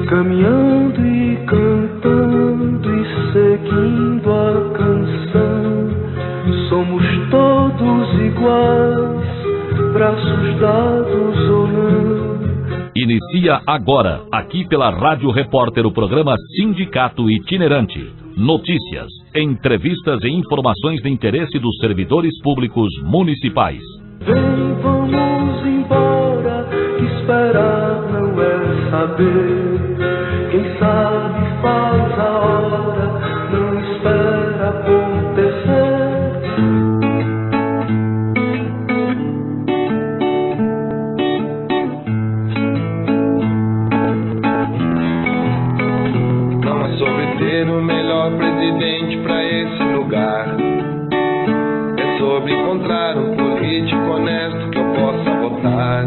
caminhando e cantando e seguindo a canção. Somos todos iguais, braços dados ou não. Inicia agora, aqui pela Rádio Repórter, o programa Sindicato Itinerante. Notícias, entrevistas e informações de interesse dos servidores públicos municipais. Vem, vamos embora, que esperar não é saber. Quem sabe faz a hora, não espera acontecer. Não é sobre ter o melhor presidente pra esse lugar. É sobre encontrar um político honesto que eu possa votar.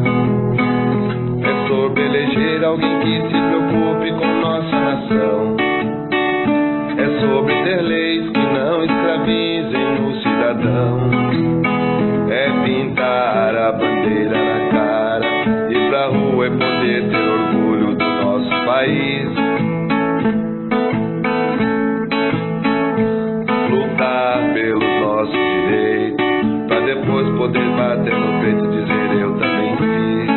É sobre eleger alguém que se preocupe com nossa nação. É sobre ter leis que não escravizem o cidadão. É pintar a bandeira na cara, ir pra rua é poder ter orgulho do nosso país. Lutar pelos nossos direitos, pra depois poder bater no peito e dizer eu também fiz.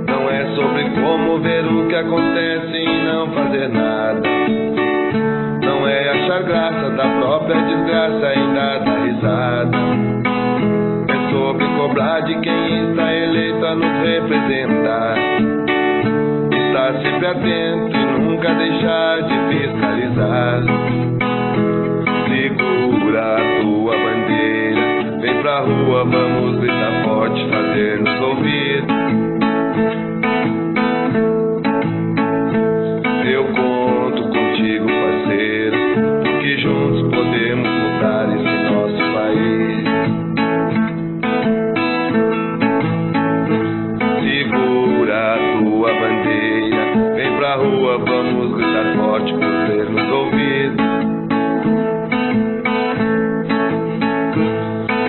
Não é sobre como ver o que acontece e não fazer nada. Não é achar graça da própria desgraça e ainda dar risada. É sobre cobrar de quem está eleito a nos representar. Estar sempre atento e nunca deixar de fiscalizar. Segura a tua bandeira, vem pra rua, vamos gritar forte, fazer-nos ouvir. Eu conto contigo, parceiro, porque juntos podemos mudar esse nosso país. Segura a tua bandeira, vem pra rua, vamos gritar forte, poder-nos ouvir.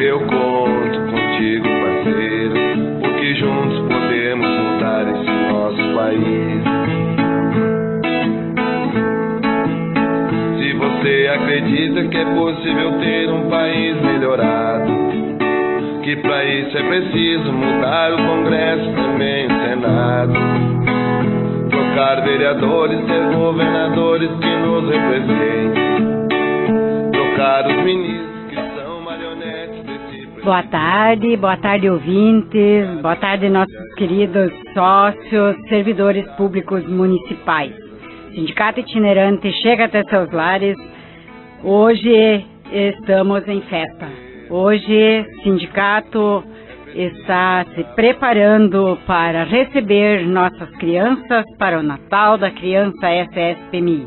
Eu conto contigo, parceiro, porque juntos podemos mudar esse nosso país. Se você acredita que é possível ter um país melhorado, que pra isso é preciso mudar o Congresso, também o Senado, trocar vereadores, ter governadores que nos representem, trocar os ministros que são marionetes desse presidente. Boa tarde ouvintes, boa tarde nossos queridos sócios, servidores públicos municipais. Sindicato Itinerante chega até seus lares. Hoje estamos em festa. Hoje o sindicato está se preparando para receber nossas crianças para o Natal da Criança SSPMI.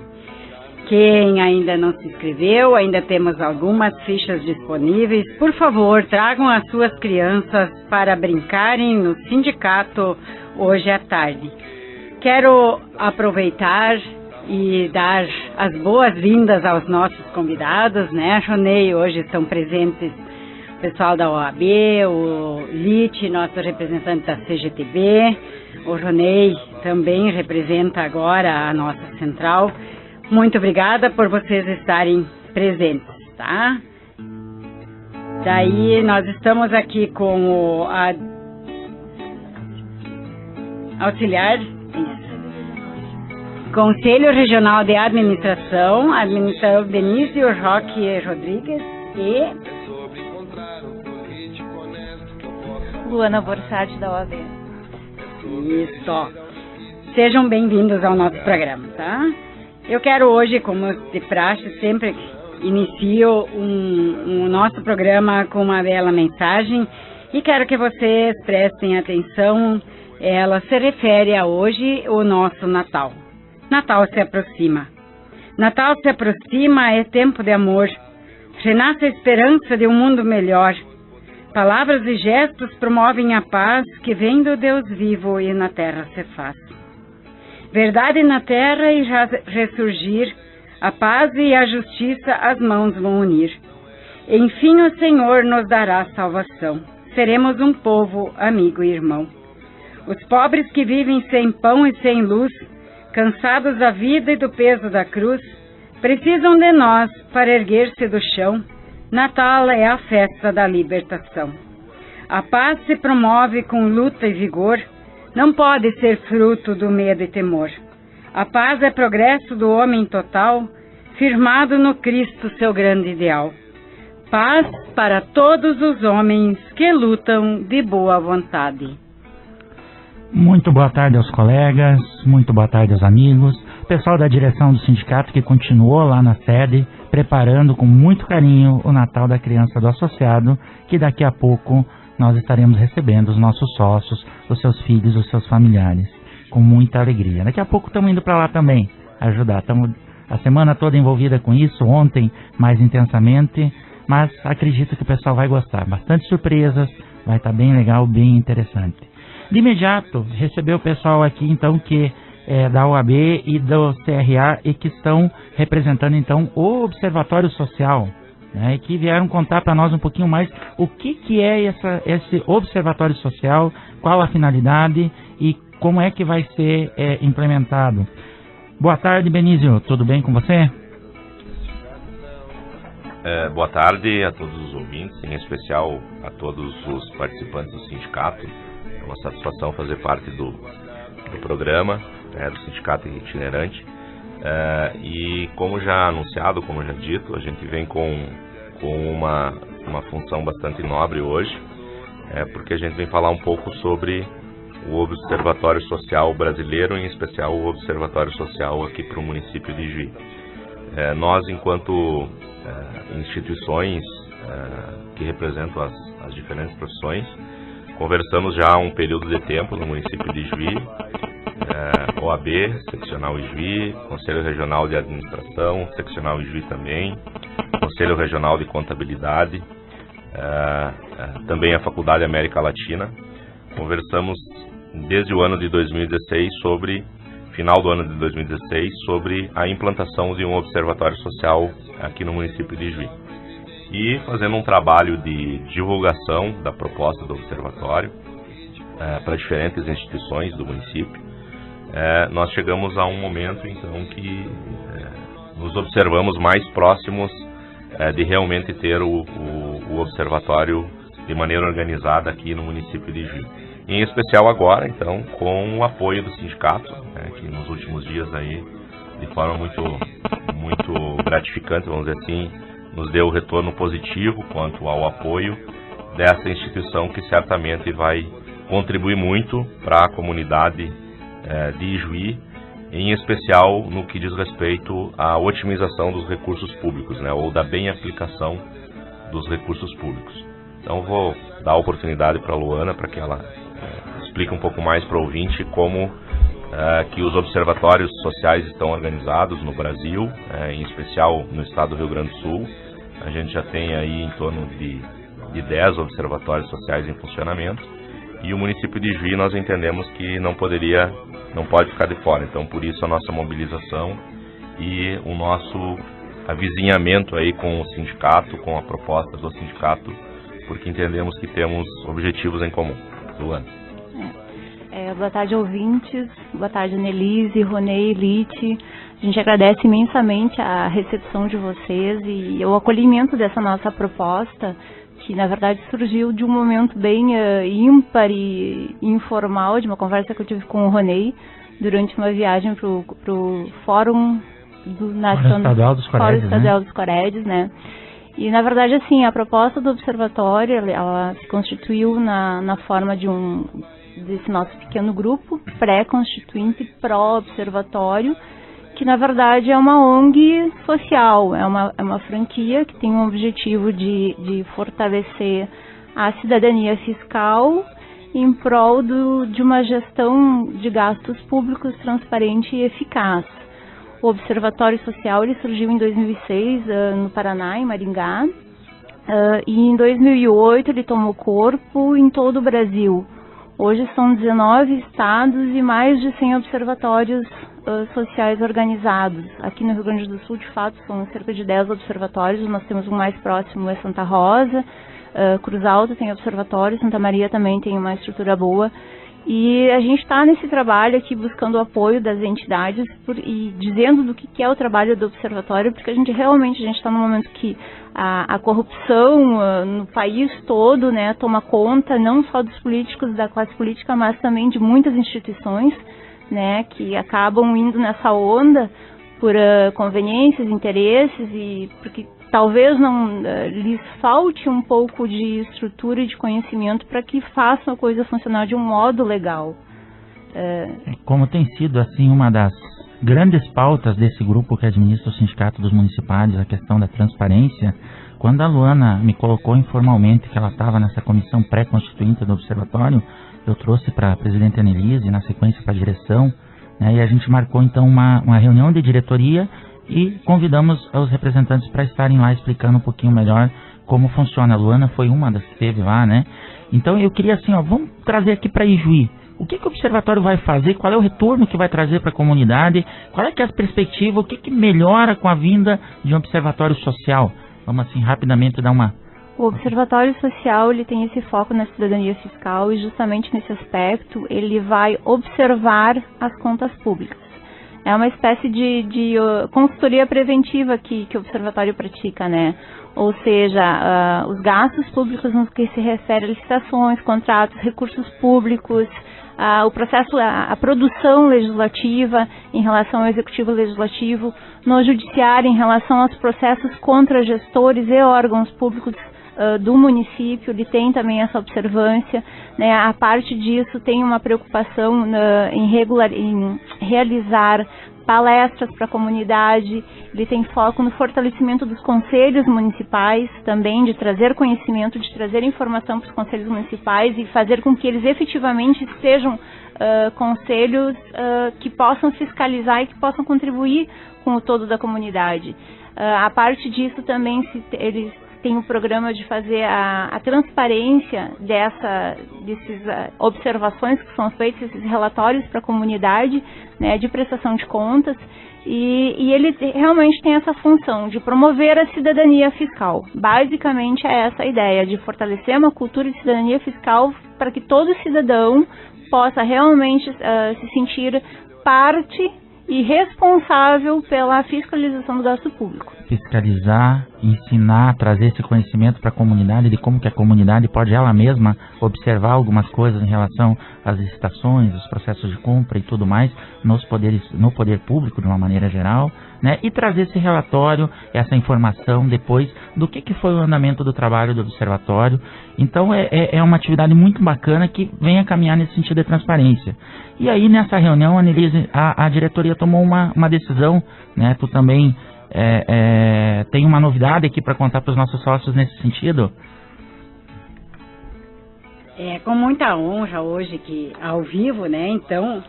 Quem ainda não se inscreveu, ainda temos algumas fichas disponíveis. Por favor, tragam as suas crianças para brincarem no sindicato hoje à tarde. Quero aproveitar e dar as boas-vindas aos nossos convidados, né, Ronei? Hoje estão presentes o pessoal da OAB, o Lite, nosso representante da CGTB, o Ronei também representa agora a nossa central. Muito obrigada por vocês estarem presentes, tá? Daí nós estamos aqui com o auxiliar, Conselho Regional de Administração, administrador Denísio Roque Rodrigues e Luana Borsatti da OAB. Isso. Sejam bem-vindos ao nosso programa, tá? Eu quero hoje, como de praxe, sempre inicio o nosso programa com uma bela mensagem e quero que vocês prestem atenção. Ela se refere a hoje, o nosso Natal. Natal se aproxima. Natal se aproxima, é tempo de amor. Renasce a esperança de um mundo melhor. Palavras e gestos promovem a paz que vem do Deus vivo e na terra se faz. Verdade na terra e ressurgir, a paz e a justiça as mãos vão unir. Enfim o Senhor nos dará salvação. Seremos um povo amigo e irmão. Os pobres que vivem sem pão e sem luz, cansados da vida e do peso da cruz, precisam de nós para erguer-se do chão. Natal é a festa da libertação. A paz se promove com luta e vigor, não pode ser fruto do medo e temor. A paz é progresso do homem total, firmado no Cristo, seu grande ideal. Paz para todos os homens que lutam de boa vontade. Muito boa tarde aos colegas, muito boa tarde aos amigos, pessoal da direção do sindicato que continuou lá na sede, preparando com muito carinho o Natal da Criança do Associado, que daqui a pouco nós estaremos recebendo os nossos sócios, os seus filhos, os seus familiares, com muita alegria. Daqui a pouco estamos indo para lá também ajudar, estamos a semana toda envolvida com isso, ontem mais intensamente, mas acredito que o pessoal vai gostar, bastante surpresas, vai estar bem legal, bem interessante. De imediato, recebeu o pessoal aqui, então, que é da OAB e do CRA e que estão representando, então, o Observatório Social, né, e que vieram contar para nós um pouquinho mais o que é esse Observatório Social, qual a finalidade e como é que vai ser implementado. Boa tarde, Benício, tudo bem com você? Boa tarde a todos os ouvintes, em especial a todos os participantes do sindicato. É uma satisfação fazer parte do programa do Sindicato Itinerante. E como já anunciado, como já dito, a gente vem com uma função bastante nobre hoje, porque a gente vem falar um pouco sobre o Observatório Social brasileiro, em especial o Observatório Social aqui para o município de Juí. Nós, enquanto instituições que representam as diferentes profissões, conversamos já há um período de tempo no município de Juí, OAB, seccional Juí, Conselho Regional de Administração, seccional Juí também, Conselho Regional de Contabilidade, também a Faculdade América Latina. Conversamos desde o ano de 2016 final do ano de 2016, sobre a implantação de um observatório social aqui no município de Juí. E fazendo um trabalho de divulgação da proposta do observatório para diferentes instituições do município, nós chegamos a um momento, então, que nos observamos mais próximos de realmente ter o observatório de maneira organizada aqui no município de Juí. Em especial agora, então, com o apoio do sindicato, que nos últimos dias aí, de forma muito gratificante, vamos dizer assim, nos deu retorno positivo quanto ao apoio dessa instituição que certamente vai contribuir muito para a comunidade de Juí, em especial no que diz respeito à otimização dos recursos públicos, ou da bem aplicação dos recursos públicos. Então vou dar a oportunidade para a Luana para que ela explique um pouco mais para o ouvinte como que os observatórios sociais estão organizados no Brasil, em especial no estado do Rio Grande do Sul. A gente já tem aí em torno de 10 observatórios sociais em funcionamento, e o município de Juí nós entendemos que não pode ficar de fora. Então, por isso a nossa mobilização e o nosso avizinhamento aí com o sindicato, com a proposta do sindicato, porque entendemos que temos objetivos em comum. Luana. Boa tarde, ouvintes. Boa tarde, Nelise, Ronei, Lite. A gente agradece imensamente a recepção de vocês e o acolhimento dessa nossa proposta, que na verdade surgiu de um momento bem ímpar e informal, de uma conversa que eu tive com o Ronei durante uma viagem para o Fórum Estadual dos Coredes, né? E na verdade, assim, a proposta do observatório, ela se constituiu na forma desse nosso pequeno grupo pré-constituinte pró-observatório, que na verdade é uma ONG social, é uma franquia que tem um objetivo de fortalecer a cidadania fiscal em prol de uma gestão de gastos públicos transparente e eficaz. O Observatório Social ele surgiu em 2006 no Paraná, em Maringá, e em 2008 ele tomou corpo em todo o Brasil. Hoje são 19 estados e mais de 100 observatórios sociais organizados. Aqui no Rio Grande do Sul, de fato, são cerca de 10 observatórios. Nós temos um mais próximo, é Santa Rosa, Cruz Alta tem observatório, Santa Maria também tem uma estrutura boa. E a gente está nesse trabalho aqui buscando o apoio das entidades e dizendo do que é o trabalho do observatório, porque a gente está num momento que a corrupção no país todo, né, toma conta não só dos políticos, da classe política, mas também de muitas instituições, né, que acabam indo nessa onda por conveniências, interesses, e porque talvez não lhes falte um pouco de estrutura e de conhecimento para que façam a coisa funcionar de um modo legal. Como tem sido assim uma das grandes pautas desse grupo que administra o Sindicato dos Municipais, a questão da transparência, quando a Luana me colocou informalmente que ela estava nessa comissão pré-constituinte do Observatório, eu trouxe para a presidente Annelise, na sequência para a direção, né, e a gente marcou então uma reunião de diretoria e convidamos os representantes para estarem lá explicando um pouquinho melhor como funciona. A Luana foi uma das que esteve lá, né? Então eu queria assim, vamos trazer aqui para Ijuí. O que o Observatório vai fazer? Qual é o retorno que vai trazer para a comunidade? Qual é que é a perspectiva? O que melhora com a vinda de um Observatório Social? Vamos assim rapidamente dar uma... O Observatório Social, ele tem esse foco na cidadania fiscal e justamente nesse aspecto ele vai observar as contas públicas. É uma espécie de consultoria preventiva que o Observatório pratica, né? Ou seja, os gastos públicos no que se refere a licitações, contratos, recursos públicos, o processo, a produção legislativa em relação ao executivo legislativo, no judiciário em relação aos processos contra gestores e órgãos públicos do município, ele tem também essa observância, né? A parte disso tem uma preocupação em realizar palestras para a comunidade, ele tem foco no fortalecimento dos conselhos municipais, também de trazer conhecimento, de trazer informação para os conselhos municipais e fazer com que eles efetivamente sejam conselhos que possam fiscalizar e que possam contribuir com o todo da comunidade. A parte disso também, eles tem o programa de fazer a transparência dessas observações que são feitas, esses relatórios para a comunidade, né, de prestação de contas, e ele realmente tem essa função de promover a cidadania fiscal. Basicamente é essa a ideia, de fortalecer uma cultura de cidadania fiscal para que todo cidadão possa realmente se sentir parte e responsável pela fiscalização do gasto público. Fiscalizar, ensinar, trazer esse conhecimento para a comunidade de como que a comunidade pode ela mesma observar algumas coisas em relação às licitações, os processos de compra e tudo mais no poder público de uma maneira geral, né? E trazer esse relatório, essa informação depois do que foi o andamento do trabalho do observatório. Então é uma atividade muito bacana que vem a caminhar nesse sentido de transparência. E aí nessa reunião, Annelise, a diretoria tomou uma decisão, né? Tu também tem uma novidade aqui para contar para os nossos sócios nesse sentido? Com muita honra hoje que ao vivo, né? Então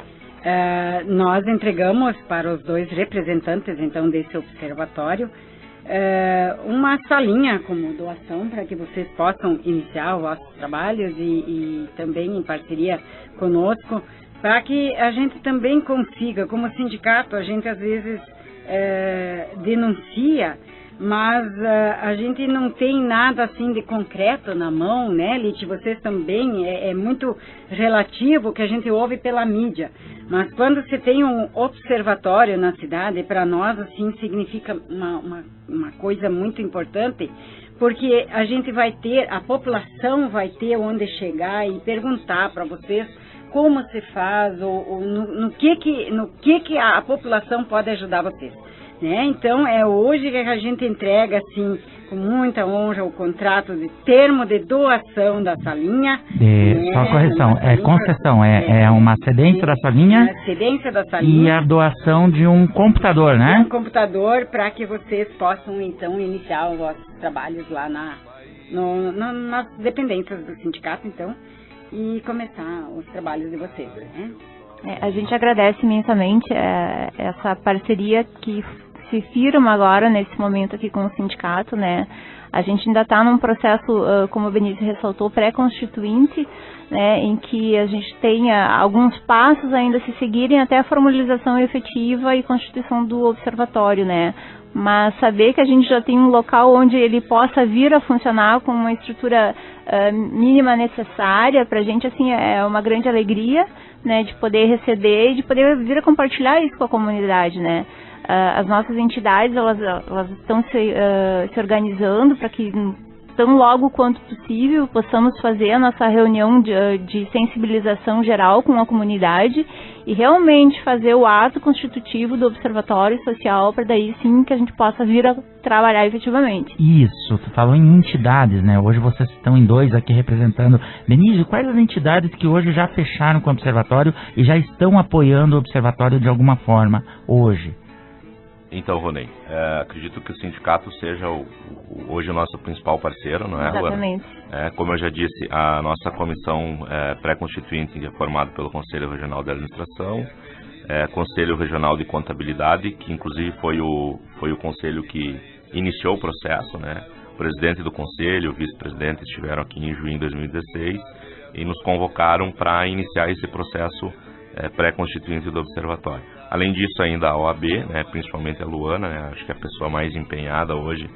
nós entregamos para os dois representantes então desse observatório uma salinha como doação para que vocês possam iniciar os vossos trabalhos e também em parceria conosco, para que a gente também consiga, como sindicato, a gente às vezes denuncia, mas a gente não tem nada assim de concreto na mão, né, Lite? Vocês também, é muito relativo o que a gente ouve pela mídia, mas quando você tem um observatório na cidade, para nós assim significa uma coisa muito importante, porque a gente vai ter, a população vai ter onde chegar e perguntar para vocês como se faz, ou no que a população pode ajudar vocês, né? Então, hoje que a gente entrega, assim, com muita honra, o contrato de termo de doação da salinha. Só correção, concessão, é uma cedência da salinha. A cedência da salinha. E a doação de um computador, né? Um computador para que vocês possam, então, iniciar os vossos trabalhos lá nas dependências do sindicato, então, e começar os trabalhos de vocês, né? A gente agradece imensamente essa parceria que que se firma agora nesse momento aqui com o sindicato, né? A gente ainda está num processo, como o Benício ressaltou, pré-constituinte, né, em que a gente tenha alguns passos ainda a se seguirem até a formalização efetiva e constituição do observatório, né? Mas saber que a gente já tem um local onde ele possa vir a funcionar com uma estrutura mínima necessária, para a gente, assim, é uma grande alegria, né, de poder receber e de poder vir a compartilhar isso com a comunidade, né? As nossas entidades, elas estão se organizando para que, tão logo quanto possível, possamos fazer a nossa reunião de sensibilização geral com a comunidade e realmente fazer o ato constitutivo do Observatório Social, para daí sim que a gente possa vir a trabalhar efetivamente. Isso, tu falou em entidades, né? Hoje vocês estão em 2 aqui representando. Benício, quais as entidades que hoje já fecharam com o Observatório e já estão apoiando o Observatório de alguma forma hoje? Então, Ronei, acredito que o sindicato seja hoje o nosso principal parceiro, não é, Luana? Exatamente. Como eu já disse, a nossa comissão pré-constituinte é formada pelo Conselho Regional de Administração, Conselho Regional de Contabilidade, que inclusive foi o conselho que iniciou o processo, né? O presidente do conselho, o vice-presidente estiveram aqui em junho de 2016 e nos convocaram para iniciar esse processo pré-constituinte do Observatório. Além disso, ainda a OAB, né, principalmente a Luana, né, acho que é a pessoa mais empenhada hoje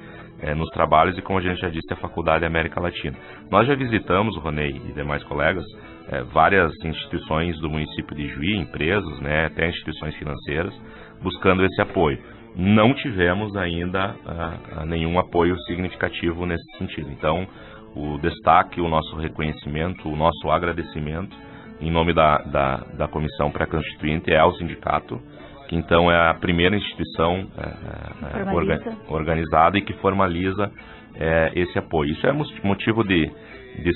nos trabalhos, e como a gente já disse, a Faculdade América Latina. Nós já visitamos, Ronei e demais colegas, várias instituições do município de Juí, empresas, né, até instituições financeiras, buscando esse apoio. Não tivemos ainda nenhum apoio significativo nesse sentido. Então, o destaque, o nosso reconhecimento, o nosso agradecimento em nome da comissão pré-constituinte ao sindicato, que então é a primeira instituição organizada e que formaliza esse apoio. Isso é motivo de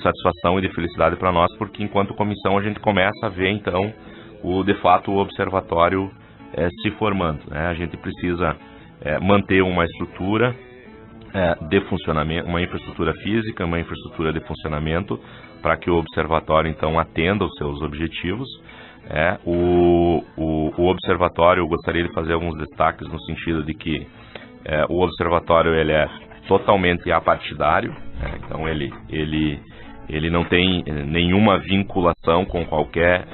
satisfação e de felicidade para nós, porque enquanto comissão a gente começa a ver então de fato o observatório se formando, né? A gente precisa manter uma estrutura de funcionamento, uma infraestrutura física, uma infraestrutura de funcionamento, para que o observatório então atenda os seus objetivos. O observatório, eu gostaria de fazer alguns destaques no sentido de que o observatório ele é totalmente apartidário, então ele não tem nenhuma vinculação com qualquer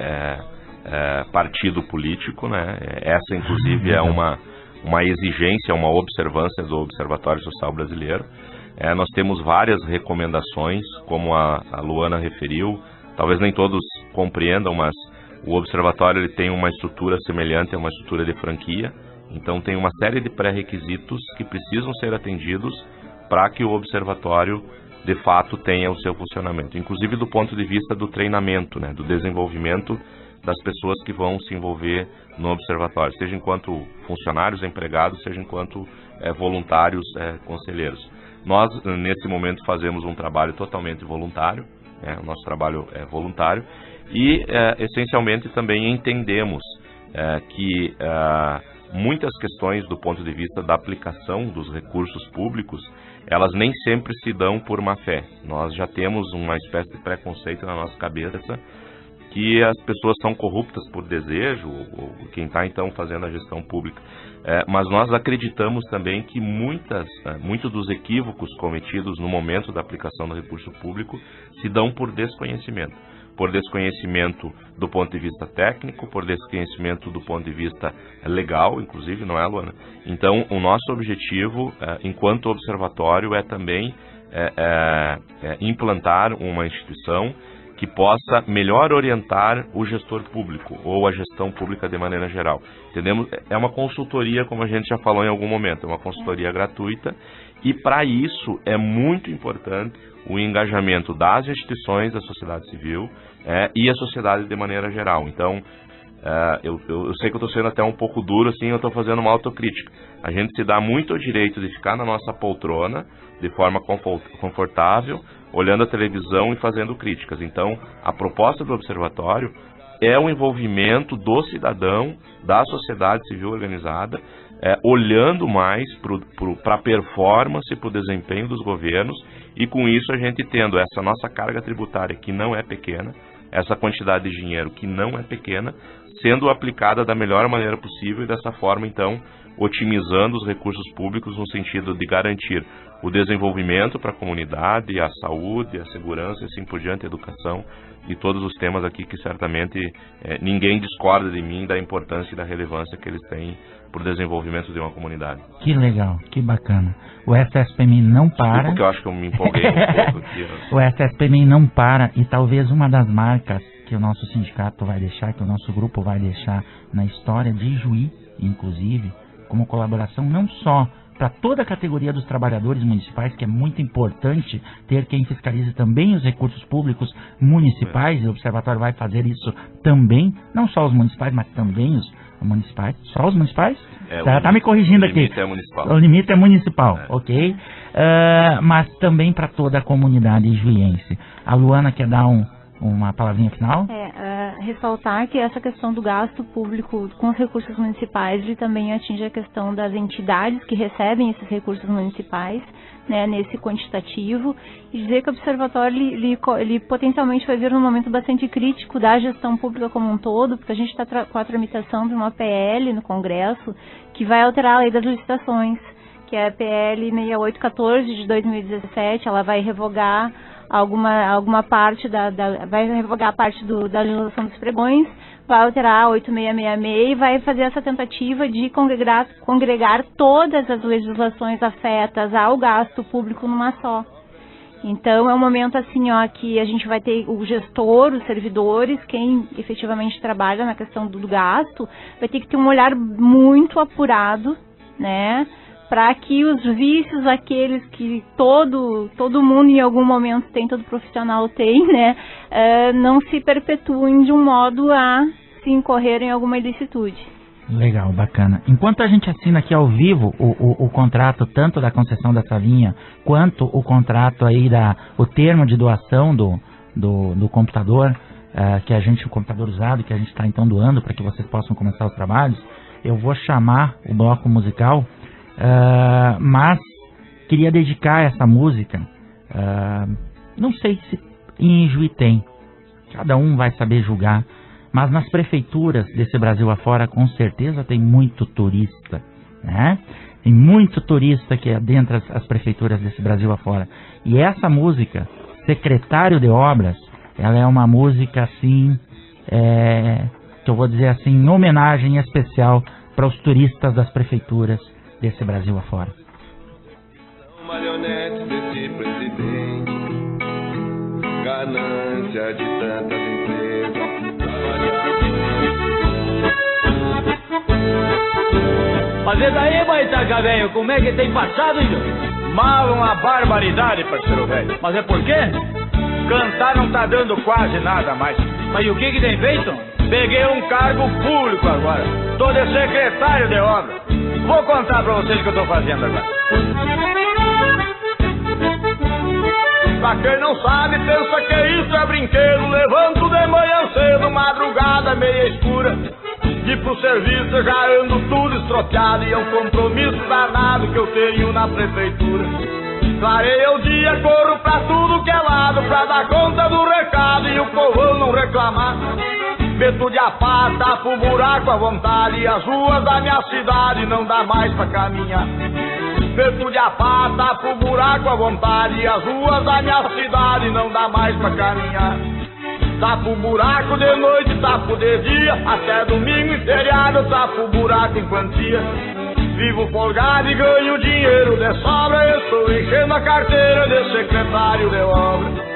partido político, né? Essa inclusive é uma exigência, uma observância do Observatório Social Brasileiro. Nós temos várias recomendações, como a Luana referiu, talvez nem todos compreendam, mas o Observatório ele tem uma estrutura semelhante a uma estrutura de franquia, então tem uma série de pré-requisitos que precisam ser atendidos para que o Observatório de fato tenha o seu funcionamento, inclusive do ponto de vista do treinamento, né, do desenvolvimento das pessoas que vão se envolver no Observatório, seja enquanto funcionários, empregados, seja enquanto voluntários, conselheiros. Nós, nesse momento, fazemos um trabalho totalmente voluntário, o nosso trabalho é voluntário, e, essencialmente, também entendemos que muitas questões do ponto de vista da aplicação dos recursos públicos, elas nem sempre se dão por má fé. Nós já temos uma espécie de preconceito na nossa cabeça que as pessoas são corruptas por desejo, ou quem está então fazendo a gestão pública. Mas nós acreditamos também que muitos dos equívocos cometidos no momento da aplicação do recurso público se dão por desconhecimento. Por desconhecimento do ponto de vista técnico, por desconhecimento do ponto de vista legal, inclusive, não é, Luana? Então, o nosso objetivo, enquanto observatório, é também implantar uma instituição que possa melhor orientar o gestor público ou a gestão pública de maneira geral. Entendemos? É uma consultoria, como a gente já falou em algum momento, é uma consultoria gratuita, e para isso é muito importante o engajamento das instituições da sociedade civil e a sociedade de maneira geral. Então, eu sei que eu estou sendo até um pouco duro, assim, eu estou fazendo uma autocrítica. A gente se dá muito o direito de ficar na nossa poltrona, de forma confortável, olhando a televisão e fazendo críticas. Então, a proposta do observatório é o envolvimento do cidadão, da sociedade civil organizada, olhando mais para a performance, para o desempenho dos governos, e com isso a gente tendo essa nossa carga tributária, que não é pequena, essa quantidade de dinheiro que não é pequena, sendo aplicada da melhor maneira possível e dessa forma, então, otimizando os recursos públicos no sentido de garantir o desenvolvimento para a comunidade, a saúde, a segurança e assim por diante, a educação e todos os temas aqui que certamente ninguém discorda de mim da importância e da relevância que eles têm para o desenvolvimento de uma comunidade. Que legal, que bacana. O SSPMI não para. Porque eu acho que eu me empolguei um pouco aqui. O SSPMI não para e talvez uma das marcas que o nosso sindicato vai deixar, que o nosso grupo vai deixar na história de Ijuí, inclusive, como colaboração não só para toda a categoria dos trabalhadores municipais, que é muito importante ter quem fiscalize também os recursos públicos municipais, e o Observatório vai fazer isso também, não só os municipais, mas também os municipais. Só os municipais? Tá me corrigindo aqui. O limite é municipal. O limite é municipal, ok? Mas também para toda a comunidade ijuiense. A Luana quer dar uma palavrinha final? Ressaltar que essa questão do gasto público com os recursos municipais, ele também atinge a questão das entidades que recebem esses recursos municipais, né, nesse quantitativo, e dizer que o Observatório ele potencialmente vai vir num momento bastante crítico da gestão pública como um todo, porque a gente está com a tramitação de uma PL no Congresso que vai alterar a lei das licitações, que é a PL 6814 de 2017, ela vai revogar alguma parte vai revogar a parte da legislação dos pregões, vai alterar a 8666 e vai fazer essa tentativa de congregar todas as legislações afetas ao gasto público numa só. Então é um momento assim, que a gente vai ter o gestor, os servidores, quem efetivamente trabalha na questão do gasto, vai ter que ter um olhar muito apurado, né? Para que os vícios, aqueles que todo mundo em algum momento tem, todo profissional tem, né, não se perpetuem de um modo a se incorrer em alguma ilicitude. Legal, bacana. Enquanto a gente assina aqui ao vivo o contrato tanto da concessão da salinha quanto o contrato aí o termo de doação do computador, o computador usado que a gente está então doando para que vocês possam começar os trabalhos, eu vou chamar o bloco musical. Mas queria dedicar essa música, não sei se em Ijuí tem, cada um vai saber julgar, mas nas prefeituras desse Brasil afora com certeza tem muito turista, né? Tem muito turista que adentra as prefeituras desse Brasil afora, e essa música, Secretário de Obras, ela é uma música assim, que eu vou dizer assim, em homenagem especial para os turistas das prefeituras desse Brasil afora. Marionete desse presidente, ganância de tantas empresas. Mas e daí, Baitaca, velho? Como é que tem passado, Índio? Mal uma barbaridade, parceiro velho. Mas é por quê? Cantar não tá dando quase nada mais. Mas e o que tem feito? Peguei um cargo público agora. Tô de secretário de obra. Vou contar pra vocês o que eu tô fazendo agora. Pra quem não sabe, pensa que isso é brinquedo. Levanto de manhã cedo, madrugada meia escura. E pro serviço já ando tudo estropiado. E é um compromisso danado que eu tenho na prefeitura. Clareia o dia, corro pra tudo que é lado, pra dar conta do recado e o povão não reclamar. Meto de a pá, tapo o buraco à vontade, e as ruas da minha cidade não dá mais pra caminhar. Meto de a pá, tapo o buraco à vontade, e as ruas da minha cidade não dá mais pra caminhar. Tapo o buraco de noite, tapo de dia, até domingo e feriado, tapo o buraco em quantia. Vivo folgado e ganho dinheiro de sobra, eu estou enchendo a carteira de secretário de obra.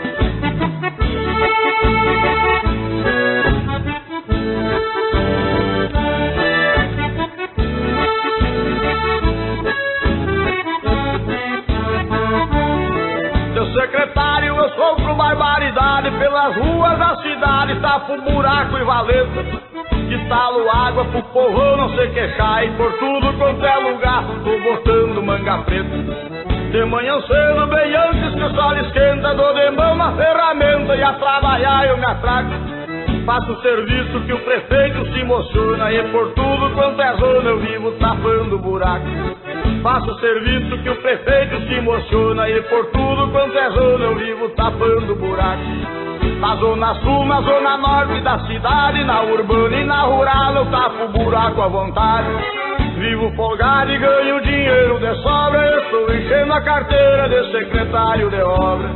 Secretário, eu sofro barbaridade pelas ruas da cidade, tapo buraco e valeta, instalo água pro povão não se queixar, e por tudo quanto é lugar tô botando manga preta. De manhã cedo, bem antes que o sol esquenta, dou de mão na ferramenta e a trabalhar eu me atraco. Faço o serviço que o prefeito se emociona, e por tudo quanto é zona eu vivo tapando buraco. Faço o serviço que o prefeito se emociona, e por tudo quanto é zona eu vivo tapando buraco. Na zona sul, na zona norte da cidade, na urbana e na rural eu tapo o buraco à vontade. Vivo folgado e ganho dinheiro de sobra, estou enchendo a carteira de secretário de obra.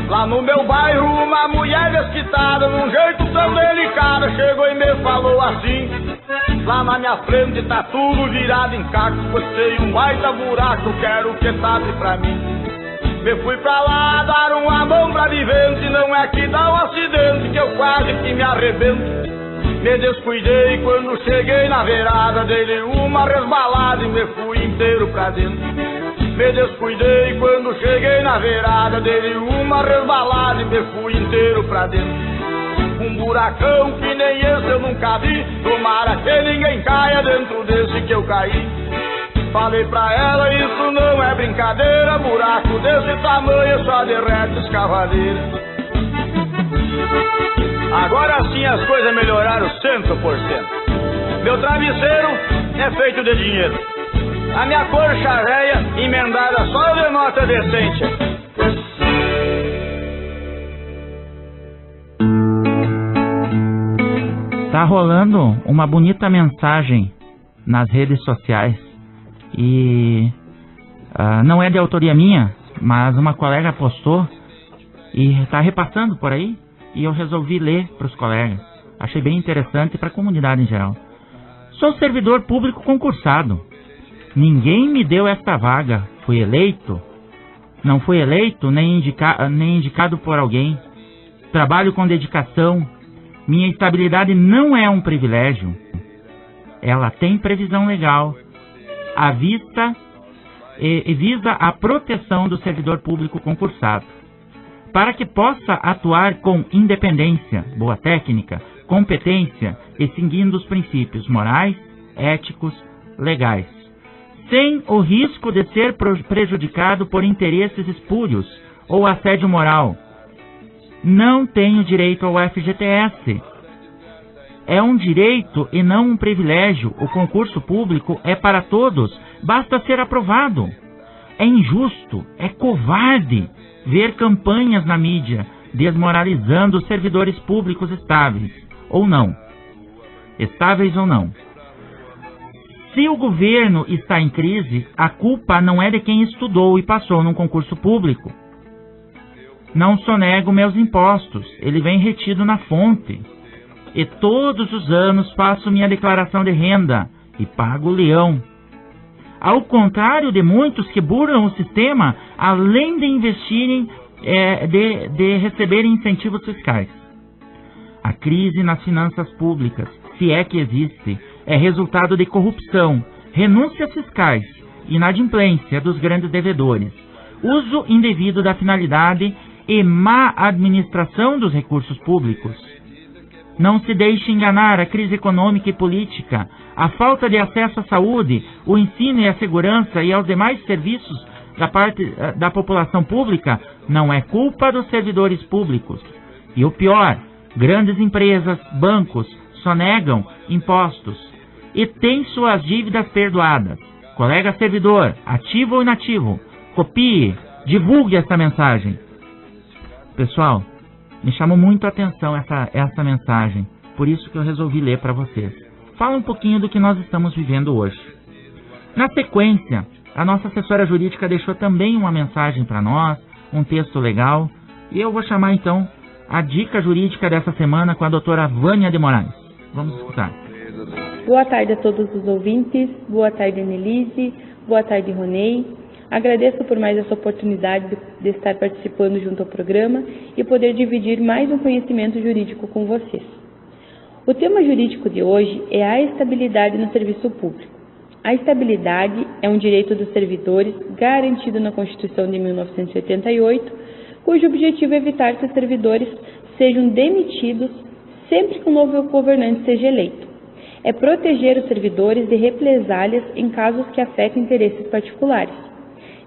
Lá no meu bairro uma mulher desquitada, num jeito tão delicado, chegou e me falou assim: lá na minha frente tá tudo virado em caco, pois tem um baita buraco, quero que tape pra mim. Me fui pra lá dar uma mão pra vivente, não é que dá um acidente que eu quase que me arrebento. Me descuidei quando cheguei na beirada, dei uma resbalada e me fui inteiro pra dentro. Me descuidei quando cheguei na beirada, dei uma resbalada e me fui inteiro pra dentro. Um buracão que nem esse eu nunca vi, tomara que ninguém caia dentro desse que eu caí. Falei pra ela, isso não é brincadeira, buraco desse tamanho só derrete escavadeira. Agora sim as coisas melhoraram 100%. Meu travesseiro é feito de dinheiro, a minha cor charreia emendada só de nota decente. Tá rolando uma bonita mensagem nas redes sociais e não é de autoria minha, mas uma colega postou e tá repassando por aí e eu resolvi ler para os colegas. Achei bem interessante para a comunidade em geral. Sou servidor público concursado. Ninguém me deu esta vaga. Fui eleito? Não fui eleito nem indicado por alguém. Trabalho com dedicação. Minha estabilidade não é um privilégio. Ela tem previsão legal à vista e visa a proteção do servidor público concursado, para que possa atuar com independência, boa técnica, competência e seguindo os princípios morais, éticos, legais, sem o risco de ser prejudicado por interesses espúrios ou assédio moral. Não tenho direito ao FGTS. É um direito e não um privilégio. O concurso público é para todos, basta ser aprovado. É injusto, é covarde ver campanhas na mídia desmoralizando os servidores públicos estáveis ou não. Se o governo está em crise, a culpa não é de quem estudou e passou num concurso público. Não sonego meus impostos, ele vem retido na fonte. E todos os anos faço minha declaração de renda e pago o leão. Ao contrário de muitos que burlam o sistema, além de investirem, de receberem incentivos fiscais. A crise nas finanças públicas, se é que existe, é resultado de corrupção, renúncias fiscais, inadimplência dos grandes devedores, uso indevido da finalidade e má administração dos recursos públicos. Não se deixe enganar, a crise econômica e política, a falta de acesso à saúde, o ensino e a segurança e aos demais serviços da parte da população pública não é culpa dos servidores públicos. E o pior, grandes empresas, bancos, sonegam impostos e têm suas dívidas perdoadas. Colega servidor, ativo ou inativo, copie, divulgue essa mensagem. Pessoal, me chamou muito a atenção essa mensagem, por isso que eu resolvi ler para vocês. Fala um pouquinho do que nós estamos vivendo hoje. Na sequência, a nossa assessora jurídica deixou também uma mensagem para nós, um texto legal, e eu vou chamar então a dica jurídica dessa semana com a doutora Vânia de Moraes. Vamos escutar. Boa tarde a todos os ouvintes, boa tarde Annelise, boa tarde Ronei. Agradeço por mais essa oportunidade de estar participando junto ao programa e poder dividir mais um conhecimento jurídico com vocês. O tema jurídico de hoje é a estabilidade no serviço público. A estabilidade é um direito dos servidores garantido na Constituição de 1988, cujo objetivo é evitar que os servidores sejam demitidos sempre que um novo governante seja eleito. É proteger os servidores de represálias em casos que afetem interesses particulares.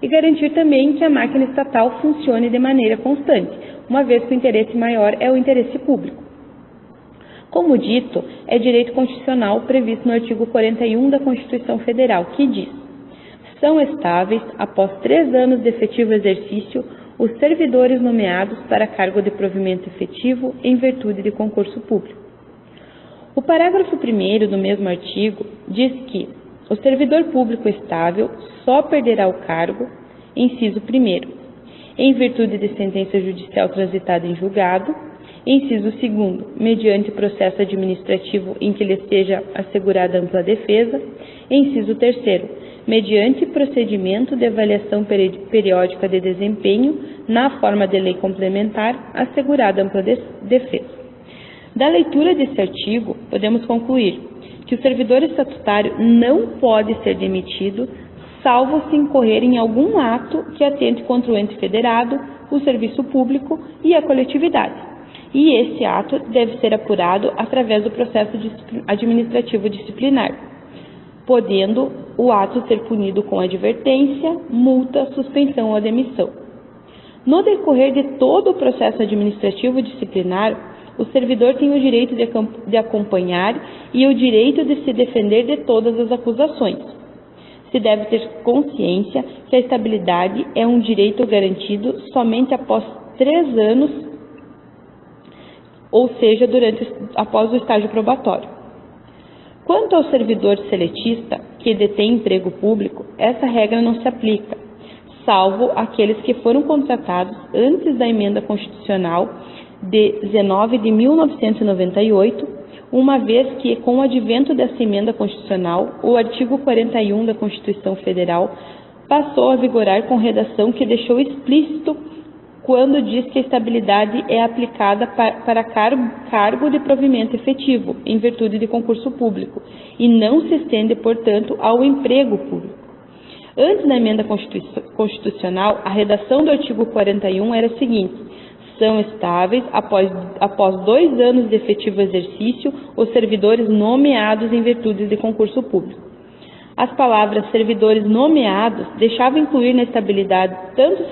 E garantir também que a máquina estatal funcione de maneira constante, uma vez que o interesse maior é o interesse público. Como dito, é direito constitucional previsto no artigo 41 da Constituição Federal, que diz: são estáveis, após 3 anos de efetivo exercício, os servidores nomeados para cargo de provimento efetivo em virtude de concurso público. O parágrafo 1º do mesmo artigo diz que o servidor público estável só perderá o cargo, inciso 1º, em virtude de sentença judicial transitada em julgado, inciso 2º, mediante processo administrativo em que lhe seja assegurada ampla defesa, inciso 3º, mediante procedimento de avaliação periódica de desempenho na forma de lei complementar, assegurada ampla defesa. Da leitura desse artigo, podemos concluir que o servidor estatutário não pode ser demitido, salvo se incorrer em algum ato que atente contra o ente federado, o serviço público e a coletividade. E esse ato deve ser apurado através do processo administrativo disciplinar, podendo o ato ser punido com advertência, multa, suspensão ou demissão. No decorrer de todo o processo administrativo disciplinar, o servidor tem o direito de acompanhar e o direito de se defender de todas as acusações. Se deve ter consciência que a estabilidade é um direito garantido somente após 3 anos, ou seja, após o estágio probatório. Quanto ao servidor seletista, que detém emprego público, essa regra não se aplica, salvo aqueles que foram contratados antes da emenda constitucional de 19 de 1998, uma vez que, com o advento dessa emenda constitucional, o artigo 41 da Constituição Federal passou a vigorar com redação que deixou explícito quando diz que a estabilidade é aplicada para cargo de provimento efetivo, em virtude de concurso público, e não se estende, portanto, ao emprego público. Antes da emenda constitucional, a redação do artigo 41 era a seguinte: são estáveis, após 2 anos de efetivo exercício, os servidores nomeados em virtude de concurso público. As palavras servidores nomeados deixavam incluir na estabilidade tanto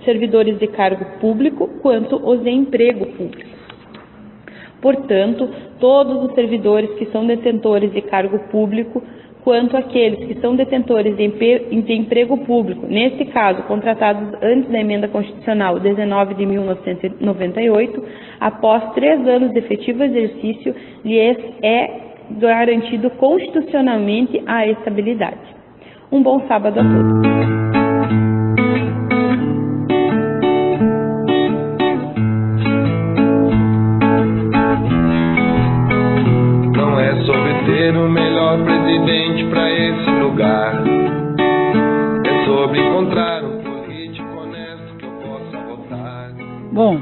servidores de cargo público quanto os de emprego público. Portanto, todos os servidores que são detentores de cargo público, quanto aqueles que são detentores de emprego público, neste caso, contratados antes da emenda constitucional 19 de 1998, após 3 anos de efetivo exercício, lhes é garantido constitucionalmente a estabilidade. Um bom sábado a todos. Ter o melhor presidente para esse lugar. É sobre encontrar um político honesto que eu possa votar. Bom,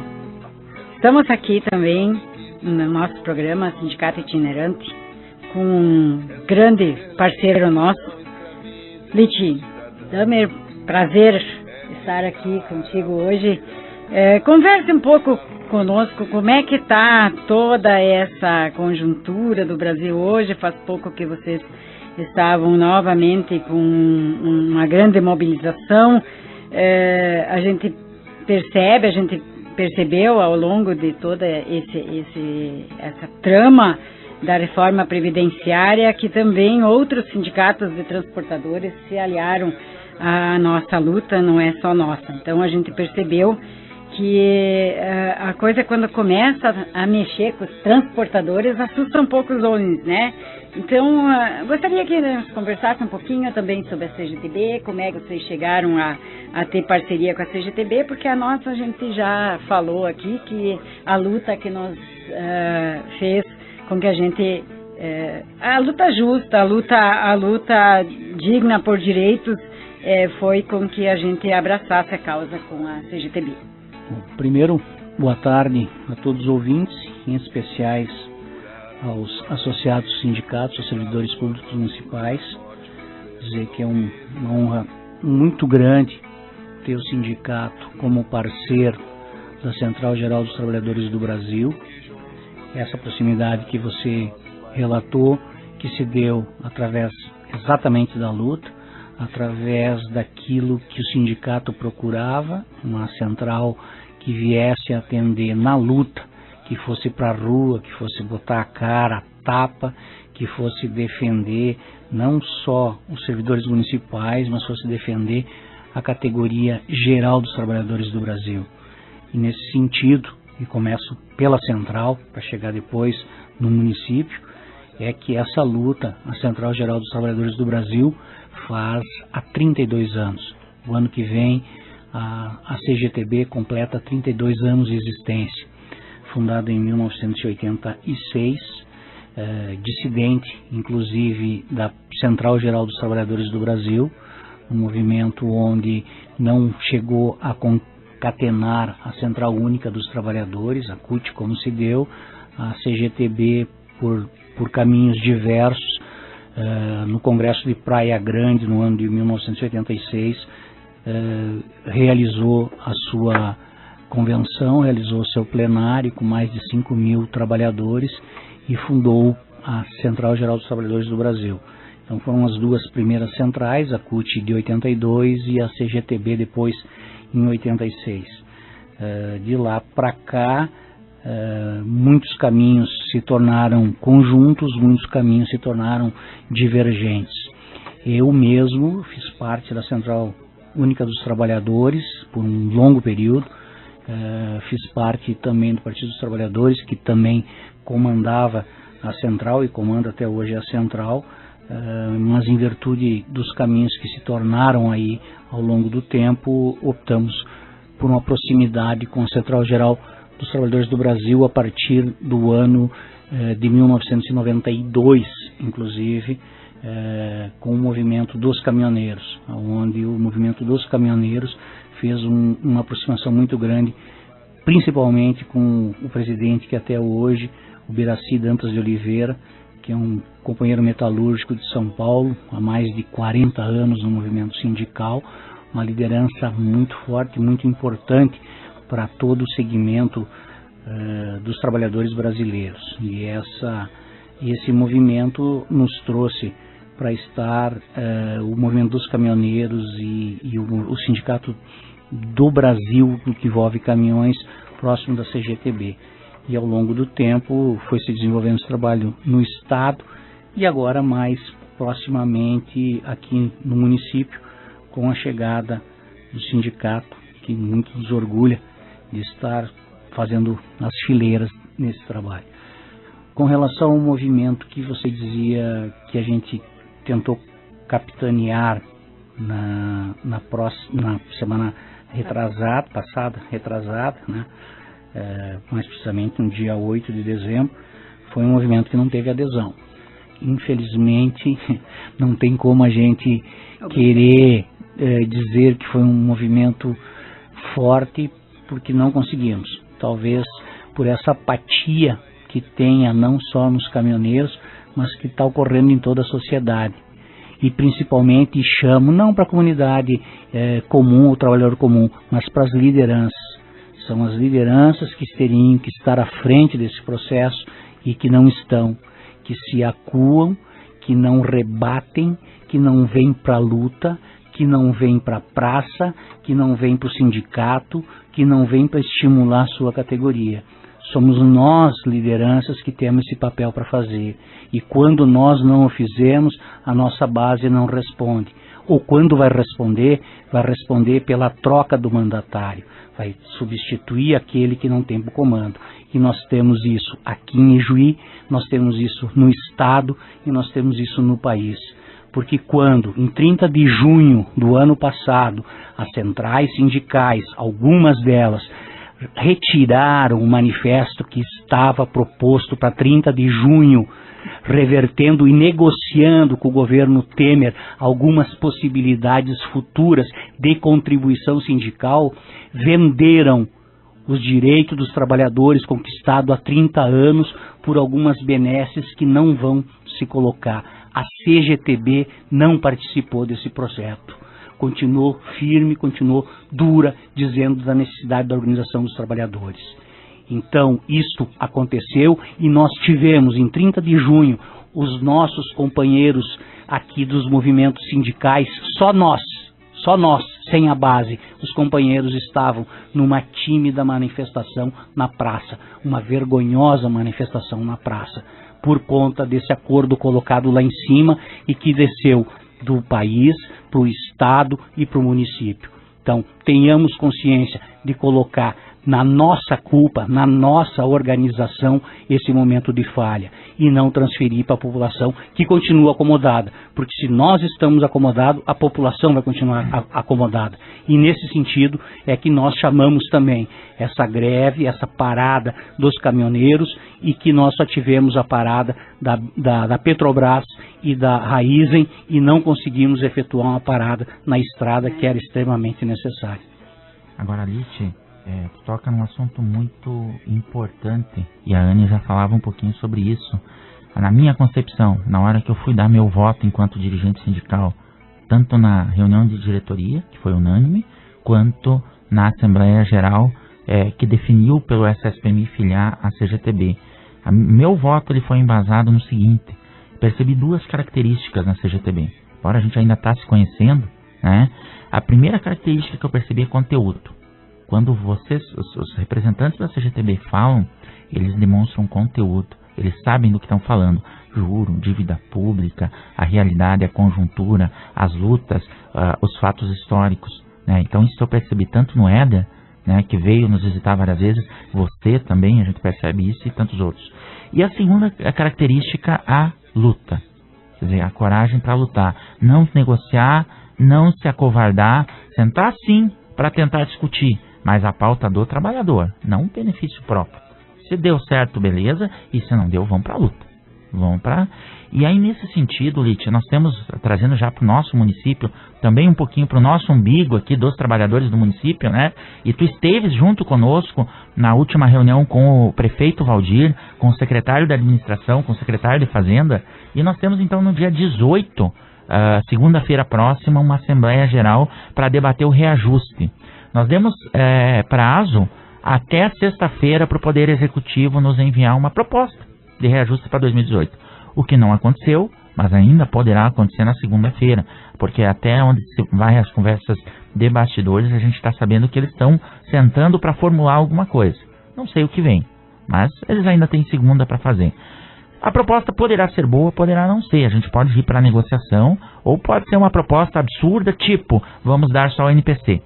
estamos aqui também no nosso programa Sindicato Itinerante com um grande parceiro nosso, Liti Damer. Prazer estar aqui contigo hoje. Converse um pouco conosco, como é que está toda essa conjuntura do Brasil hoje. Faz pouco que vocês estavam novamente com uma grande mobilização. A gente percebeu ao longo de toda essa trama da reforma previdenciária que também outros sindicatos de transportadores se aliaram à nossa luta, não é só nossa. Então a gente percebeu que a coisa, quando começa a mexer com os transportadores, assusta um pouco os homens, né? Então, gostaria que nós conversássemos um pouquinho também sobre a CGTB, como é que vocês chegaram a ter parceria com a CGTB, porque a nossa, a gente já falou aqui que a luta que nos fez com que a gente... a luta justa, a luta digna por direitos, foi com que a gente abraçasse a causa com a CGTB. Primeiro, boa tarde a todos os ouvintes, em especiais aos associados sindicatos, aos servidores públicos municipais. Dizer que é uma honra muito grande ter o sindicato como parceiro da Central Geral dos Trabalhadores do Brasil. Essa proximidade que você relatou, que se deu através exatamente da luta, através daquilo que o sindicato procurava, uma central que viesse a atender na luta que fosse para a rua, que fosse botar a cara, a tapa, que fosse defender não só os servidores municipais, mas fosse defender a categoria geral dos trabalhadores do Brasil. E nesse sentido, e começo pela central, para chegar depois no município, é que essa luta, a Central Geral dos Trabalhadores do Brasil, faz há 32 anos. O ano que vem, a CGTB completa 32 anos de existência. Fundada em 1986, dissidente, inclusive, da Central Geral dos Trabalhadores do Brasil, um movimento onde não chegou a concatenar a Central Única dos Trabalhadores, a CUT, como se deu, a CGTB, por caminhos diversos, no Congresso de Praia Grande, no ano de 1986, realizou a sua convenção, realizou o seu plenário com mais de 5.000 trabalhadores e fundou a Central Geral dos Trabalhadores do Brasil. Então foram as duas primeiras centrais, a CUT de 82 e a CGTB depois em 86. De lá para cá, muitos caminhos se tornaram conjuntos, muitos caminhos se tornaram divergentes. Eu mesmo fiz parte da Central Única dos Trabalhadores por um longo período, fiz parte também do Partido dos Trabalhadores, que também comandava a Central e comanda até hoje a Central, mas em virtude dos caminhos que se tornaram aí ao longo do tempo, optamos por uma proximidade com a Central Geral dos Trabalhadores do Brasil a partir do ano de 1992, inclusive, com o movimento dos caminhoneiros, onde o movimento dos caminhoneiros fez uma aproximação muito grande, principalmente com o presidente que até hoje, o Biraci Dantas de Oliveira, que é um companheiro metalúrgico de São Paulo, há mais de 40 anos no movimento sindical, uma liderança muito forte, muito importante para todo o segmento dos trabalhadores brasileiros. E esse movimento nos trouxe para estar o movimento dos caminhoneiros e o sindicato do Brasil, no que envolve caminhões, próximo da CGTB. E ao longo do tempo foi se desenvolvendo esse trabalho no Estado e agora mais proximamente aqui no município, com a chegada do sindicato, que muito nos orgulha de estar fazendo as fileiras nesse trabalho. Com relação ao movimento que você dizia que a gente tentou capitanear na semana retrasada, né? Mais precisamente no dia 8 de dezembro, foi um movimento que não teve adesão. Infelizmente, não tem como a gente querer dizer que foi um movimento forte, porque não conseguimos. Talvez por essa apatia que tenha não só nos caminhoneiros, mas que está ocorrendo em toda a sociedade. E principalmente chamo não para a comunidade comum, o trabalhador comum, mas para as lideranças. São as lideranças que teriam que estar à frente desse processo e que não estão, que se acuam, que não rebatem, que não vêm para a luta, que não vêm para a praça, que não vêm para o sindicato, que não vêm para estimular a sua categoria. Somos nós, lideranças, que temos esse papel para fazer. E quando nós não o fizermos, a nossa base não responde. Ou quando vai responder pela troca do mandatário. Vai substituir aquele que não tem o comando. E nós temos isso aqui em Ijuí, nós temos isso no Estado e nós temos isso no país. Porque quando, em 30 de junho do ano passado, as centrais sindicais, algumas delas, retiraram o manifesto que estava proposto para 30 de junho, revertendo e negociando com o governo Temer algumas possibilidades futuras de contribuição sindical, venderam os direitos dos trabalhadores conquistados há 30 anos por algumas benesses que não vão se colocar. A CGTB não participou desse projeto. Continuou firme, continuou dura, dizendo da necessidade da organização dos trabalhadores. Então, isto aconteceu e nós tivemos, em 30 de junho, os nossos companheiros aqui dos movimentos sindicais, só só nós, sem a base. Os companheiros estavam numa tímida manifestação na praça, uma vergonhosa manifestação na praça, por conta desse acordo colocado lá em cima e que desceu do país para o estado e para o município. Então, tenhamos consciência de colocar na nossa culpa, na nossa organização, esse momento de falha, e não transferir para a população que continua acomodada, porque se nós estamos acomodados, a população vai continuar acomodada. E nesse sentido é que nós chamamos também essa greve, essa parada dos caminhoneiros, e que nós só tivemos a parada da Petrobras e da Raizen e não conseguimos efetuar uma parada na estrada que era extremamente necessária. Agora, Lite, tu toca num assunto muito importante, e a Anne já falava um pouquinho sobre isso. Na minha concepção, na hora que eu fui dar meu voto enquanto dirigente sindical, tanto na reunião de diretoria, que foi unânime, quanto na Assembleia Geral, que definiu pelo SSPMI filiar a CGTB. Meu voto ele foi embasado no seguinte: percebi duas características na CGTB. Embora a gente ainda está se conhecendo, né? A primeira característica que eu percebi é conteúdo. Quando vocês, os representantes da CGTB falam, eles demonstram conteúdo, eles sabem do que estão falando. Juro, dívida pública, a realidade, a conjuntura, as lutas, os fatos históricos, né? Então isso eu percebi tanto no Éder, né, que veio nos visitar várias vezes, você também, a gente percebe isso, e tantos outros. E a segunda característica, a luta. Quer dizer, a coragem para lutar. Não negociar, não se acovardar, sentar sim para tentar discutir, mas a pauta do trabalhador, não um benefício próprio. Se deu certo, beleza, e se não deu, vamos para a luta. E aí, nesse sentido, Lite, nós temos, trazendo já para o nosso município, também um pouquinho para o nosso umbigo aqui dos trabalhadores do município, né? E tu esteves junto conosco na última reunião com o prefeito Valdir, com o secretário da administração, com o secretário de Fazenda, e nós temos então no dia 18, segunda-feira próxima, uma Assembleia Geral para debater o reajuste. Nós demos prazo até sexta-feira para o Poder Executivo nos enviar uma proposta de reajuste para 2018. O que não aconteceu, mas ainda poderá acontecer na segunda-feira, porque até onde se vai as conversas de bastidores, a gente está sabendo que eles estão sentando para formular alguma coisa. Não sei o que vem, mas eles ainda têm segunda para fazer. A proposta poderá ser boa, poderá não ser. A gente pode ir para a negociação, ou pode ser uma proposta absurda, tipo, vamos dar só o NPC.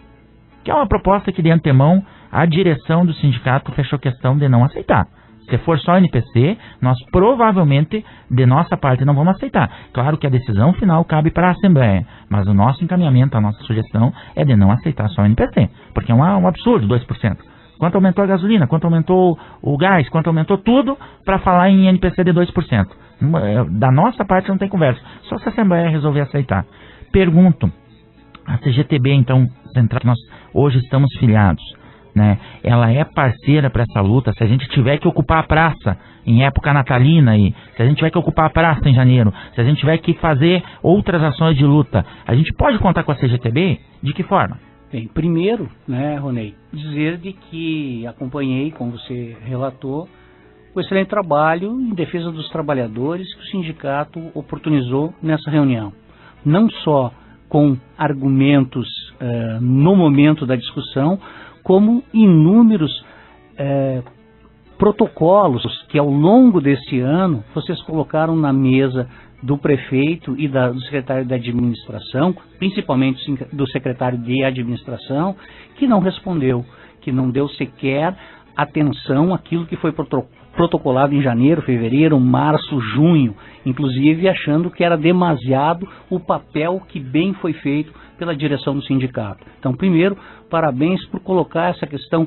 Que é uma proposta que de antemão a direção do sindicato fechou questão de não aceitar. Se for só NPC, nós provavelmente, de nossa parte, não vamos aceitar. Claro que a decisão final cabe para a Assembleia, mas o nosso encaminhamento, a nossa sugestão é de não aceitar só NPC, porque é um absurdo, 2%. Quanto aumentou a gasolina, quanto aumentou o gás, quanto aumentou tudo para falar em NPC de 2%. Da nossa parte não tem conversa, só se a Assembleia resolver aceitar. Pergunto, a CGTB, então, central, que nós hoje estamos filiados, né? Ela é parceira para essa luta. Se a gente tiver que ocupar a praça em época natalina, e se a gente tiver que ocupar a praça em janeiro, se a gente tiver que fazer outras ações de luta, a gente pode contar com a CGTB? De que forma? Bem, primeiro, né, Ronei, dizer de que acompanhei, como você relatou, o excelente trabalho em defesa dos trabalhadores que o sindicato oportunizou nessa reunião. Não só com argumentos no momento da discussão, como inúmeros protocolos que ao longo desse ano vocês colocaram na mesa do prefeito e do secretário de administração, principalmente do secretário de administração, que não respondeu, que não deu sequer atenção àquilo que foi protocolado em janeiro, fevereiro, março, junho, inclusive achando que era demasiado o papel que bem foi feito pela direção do sindicato. Então, primeiro, parabéns por colocar essa questão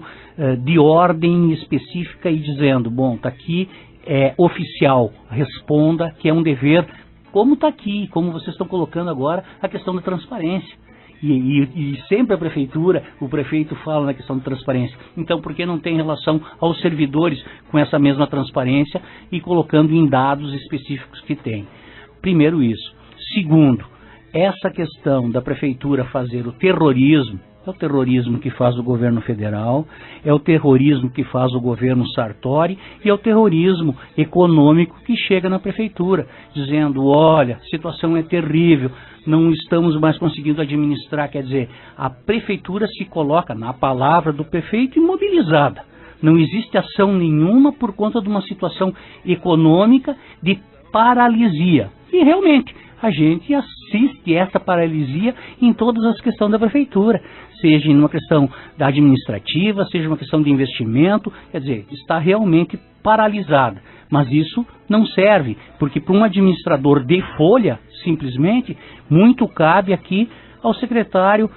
de ordem específica e dizendo, bom, está aqui, é oficial, responda, que é um dever, como está aqui, como vocês estão colocando agora, a questão da transparência. E sempre a prefeitura, o prefeito fala na questão de transparência. Então, por que não tem relação aos servidores com essa mesma transparência e colocando em dados específicos que tem? Primeiro isso. Segundo, essa questão da prefeitura fazer o terrorismo, É o terrorismo que faz o governo federal, é o terrorismo que faz o governo Sartori e é o terrorismo econômico que chega na prefeitura, dizendo, olha, a situação é terrível, não estamos mais conseguindo administrar. Quer dizer, a prefeitura se coloca, na palavra do prefeito, imobilizada. Não existe ação nenhuma por conta de uma situação econômica de paralisia. E realmente, a gente assiste essa paralisia em todas as questões da prefeitura, seja em uma questão da administrativa, seja uma questão de investimento, quer dizer, está realmente paralisada. Mas isso não serve, porque para um administrador de folha, simplesmente, muito cabe aqui ao secretário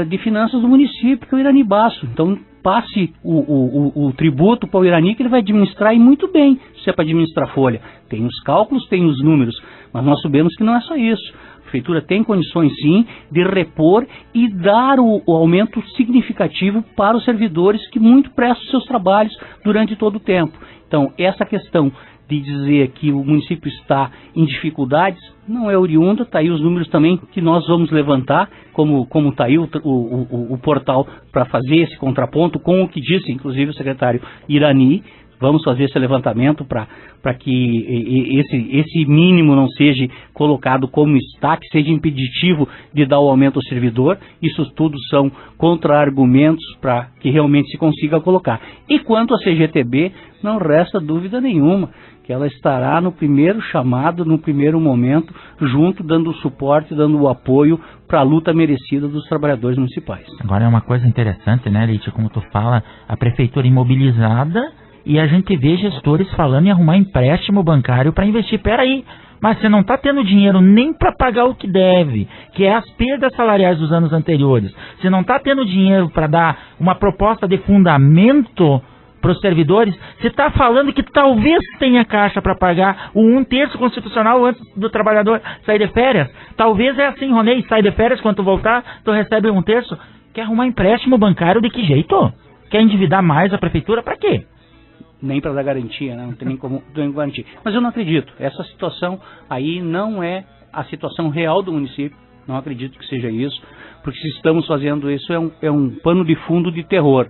de Finanças do município, que é o Irani Basso. Então, passe o tributo para o Irani, que ele vai administrar e muito bem, se é para administrar folha. Tem os cálculos, tem os números, mas nós sabemos que não é só isso. A prefeitura tem condições, sim, de repor e dar o aumento significativo para os servidores que muito prestam seus trabalhos durante todo o tempo. Então, essa questão de dizer que o município está em dificuldades não é oriunda, está aí os números também que nós vamos levantar, como está aí o portal para fazer esse contraponto com o que disse, inclusive, o secretário Irani. Vamos fazer esse levantamento para que esse mínimo não seja colocado como está, que seja impeditivo de dar o aumento ao servidor. Isso tudo são contra-argumentos para que realmente se consiga colocar. E quanto à CGTB, não resta dúvida nenhuma que ela estará no primeiro chamado, no primeiro momento, junto, dando o suporte, dando o apoio para a luta merecida dos trabalhadores municipais. Agora é uma coisa interessante, né, Leite, como tu fala, a prefeitura imobilizada e a gente vê gestores falando em arrumar empréstimo bancário para investir. Peraí, mas você não está tendo dinheiro nem para pagar o que deve, que é as perdas salariais dos anos anteriores. Você não está tendo dinheiro para dar uma proposta de fundamento para os servidores. Você está falando que talvez tenha caixa para pagar o 1/3 constitucional antes do trabalhador sair de férias. Talvez é assim, Ronei, sai de férias, quando tu voltar, tu recebe 1/3. Quer arrumar empréstimo bancário de que jeito? Quer endividar mais a prefeitura para quê? Nem para dar garantia, né? Não tem nem como garantir. Mas eu não acredito. Essa situação aí não é a situação real do município. Não acredito que seja isso. Porque se estamos fazendo isso, é um pano de fundo de terror.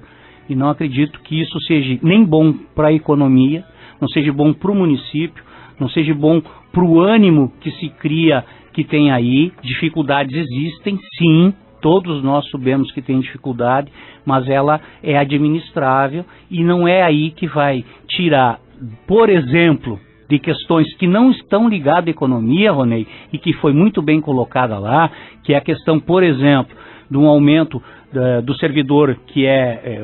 E não acredito que isso seja nem bom para a economia, não seja bom para o município, não seja bom para o ânimo que se cria, que tem aí. Dificuldades existem, sim. Todos nós sabemos que tem dificuldade, mas ela é administrável e não é aí que vai tirar, por exemplo, de questões que não estão ligadas à economia, Ronei, e que foi muito bem colocada lá, que é a questão, por exemplo, de um aumento do servidor que é